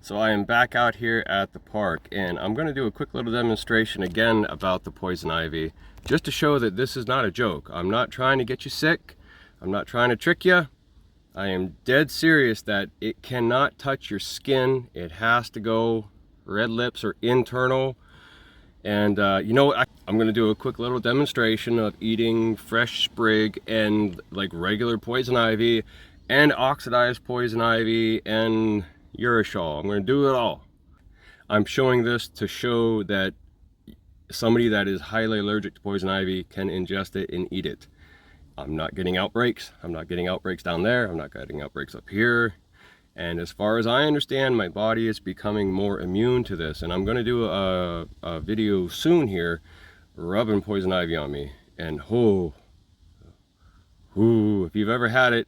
So I am back out here at the park, and I'm going to do a quick little demonstration again about the poison ivy, just to show that this is not a joke. I'm not trying to get you sick. I'm not trying to trick you. I am dead serious that it cannot touch your skin. It has to go red lips or internal. And you know what? I'm going to do a quick little demonstration of eating fresh sprig and like regular poison ivy and oxidized poison ivy and urushiol. I'm going to do it all. I'm showing this to show that somebody that is highly allergic to poison ivy can ingest it and eat it. I'm not getting outbreaks. I'm not getting outbreaks down there. I'm not getting outbreaks up here. And as far as I understand, my body is becoming more immune to this. And I'm going to do a video soon here rubbing poison ivy on me. And if you've ever had it,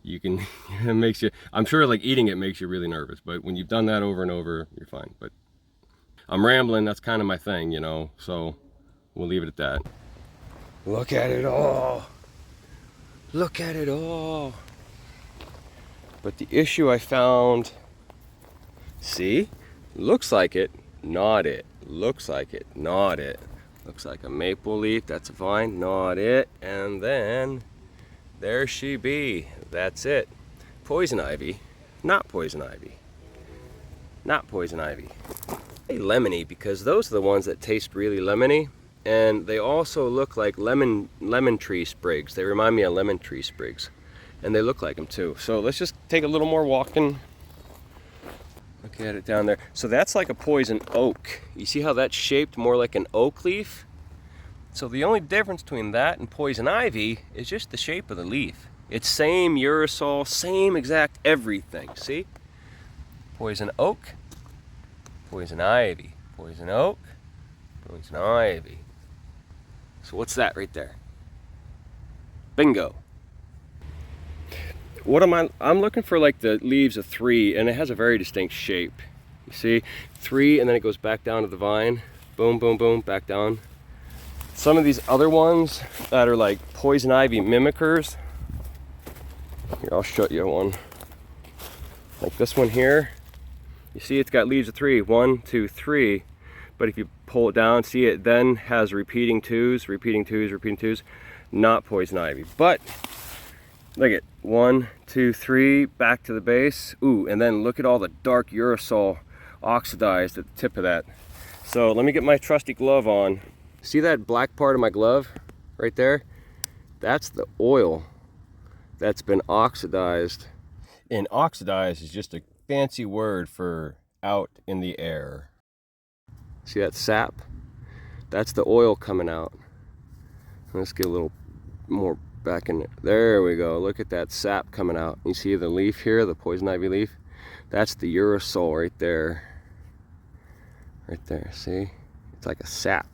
you can, it makes you, I'm sure like eating it makes you really nervous, but when you've done that over and over, you're fine. But I'm rambling, that's kind of my thing, you know, so we'll leave it at that. Look at it all. Look at it all. But the issue I found, see, looks like it, not it. Looks like it, not it. Looks like a maple leaf, that's a vine, not it. And then there she be. That's it. Poison ivy, not poison ivy. Not poison ivy. Hey, lemony, because those are the ones that taste really lemony, and they also look like lemon tree sprigs. They remind me of lemon tree sprigs, and they look like them too. So let's just take a little more walking. Look at it down there. So that's like a poison oak. You see how that's shaped more like an oak leaf? So the only difference between that and poison ivy is just the shape of the leaf. It's same urushiol, same exact everything, see? Poison oak, poison ivy, poison oak, poison ivy. So what's that right there? Bingo. What am I'm looking for like the leaves of 3, and it has a very distinct shape. You see? 3, and then it goes back down to the vine. Boom, boom, boom, back down. Some of these other ones that are like poison ivy mimickers. Here, I'll show you one. Like this one here. You see it's got leaves of 3. 1, 2, 3. But if you pull it down, see it then has repeating 2s, repeating 2s, repeating 2s. Not poison ivy. But look at 1, 2, 3, back to the base. Ooh, and then look at all the dark urushiol oxidized at the tip of that. So let me get my trusty glove on. See that black part of my glove right there? That's the oil that's been oxidized. And oxidized is just a fancy word for out in the air. See that sap? That's the oil coming out. Let's get a little more back in there. There we go. Look at that sap coming out. You see the leaf here, the poison ivy leaf? That's the urushiol right there. Right there, see? It's like a sap.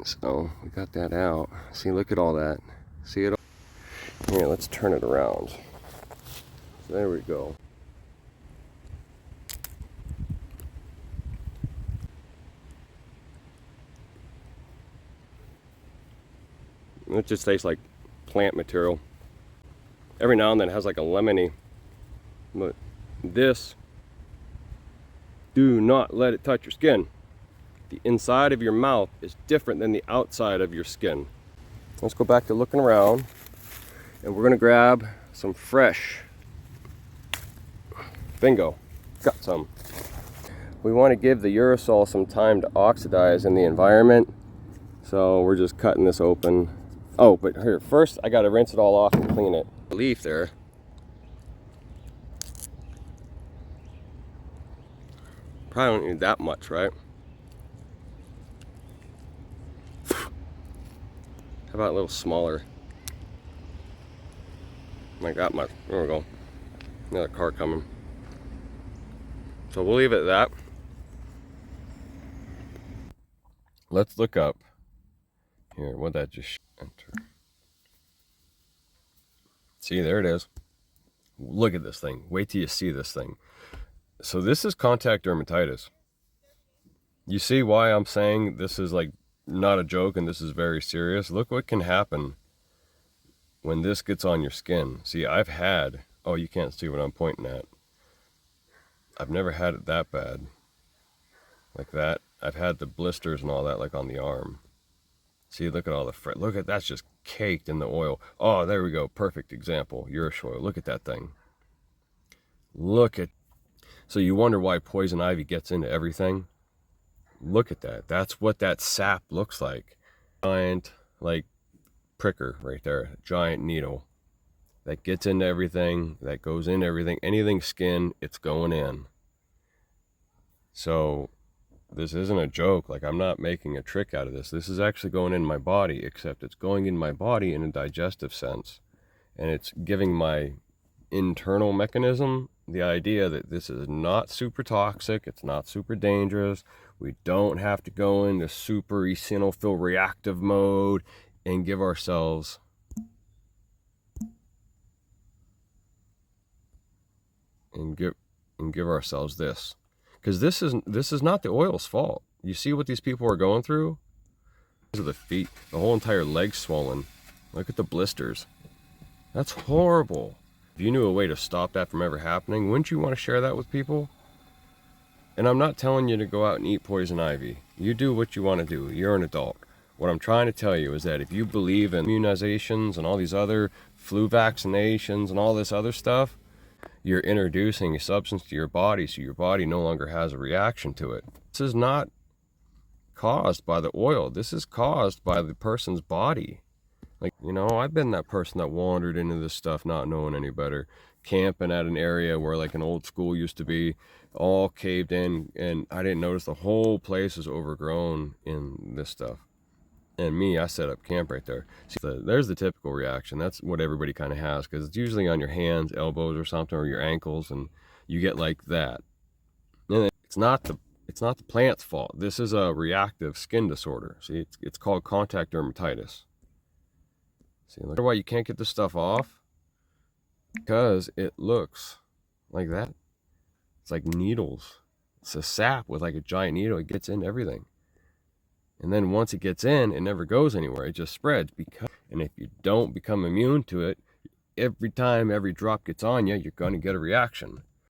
So we got that out. See, look at all that. See it all? Here, let's turn it around. There we go. It just tastes like plant material. Every now and then it has like a lemony. But this, do not let it touch your skin. The inside of your mouth is different than the outside of your skin. Let's go back to looking around, and we're gonna grab some fresh. Bingo, got some. We want to give the urushiol some time to oxidize in the environment, so we're just cutting this open. Oh, but here, first I gotta rinse it all off and clean it. The leaf there. Probably don't need that much, right? How about a little smaller? Like that much. There we go. Another car coming. So we'll leave it at that. Let's look up. Here, what'd that just enter? See, there it is. Look at this thing. Wait till you see this thing. So this is contact dermatitis. You see why I'm saying this is like not a joke and this is very serious? Look what can happen when this gets on your skin. See, I've had, oh, you can't see what I'm pointing at. I've never had it that bad like that. I've had the blisters and all that like on the arm. See, look at all the look at that's just caked in the oil. Oh, there we go. Perfect example. Urushiol. Look at that thing. Look at. So you wonder why poison ivy gets into everything? Look at that. That's what that sap looks like. Giant, like, pricker right there. Giant needle. That gets into everything. That goes in everything. Anything skin, it's going in. So this isn't a joke. Like, I'm not making a trick out of this. This is actually going in my body, except it's going in my body in a digestive sense. And it's giving my internal mechanism the idea that this is not super toxic, it's not super dangerous, we don't have to go into super eosinophil reactive mode and give ourselves this, because this is not the oil's fault. You see what these people are going through? These are the feet, the whole entire leg swollen. Look at the blisters. That's horrible. If you knew a way to stop that from ever happening, wouldn't you want to share that with people? And I'm not telling you to go out and eat poison ivy. You do what you want to do. You're an adult. What I'm trying to tell you is that if you believe in immunizations and all these other flu vaccinations and all this other stuff, you're introducing a substance to your body so your body no longer has a reaction to it. This is not caused by the oil. This is caused by the person's body. Like, you know, I've been that person that wandered into this stuff not knowing any better, camping at an area where like an old school used to be, all caved in, and I didn't notice the whole place was overgrown in this stuff. And me, I set up camp right there. See, there's the typical reaction. That's what everybody kind of has, because it's usually on your hands, elbows or something, or your ankles, and you get like that. And it's not the plant's fault. This is a reactive skin disorder. See, it's called contact dermatitis. See, look why you can't get this stuff off? Because it looks like that. It's like needles. It's a sap with like a giant needle. It gets into everything. And then once it gets in, it never goes anywhere. It just spreads. And if you don't become immune to it, every time every drop gets on you, you're going to get a reaction.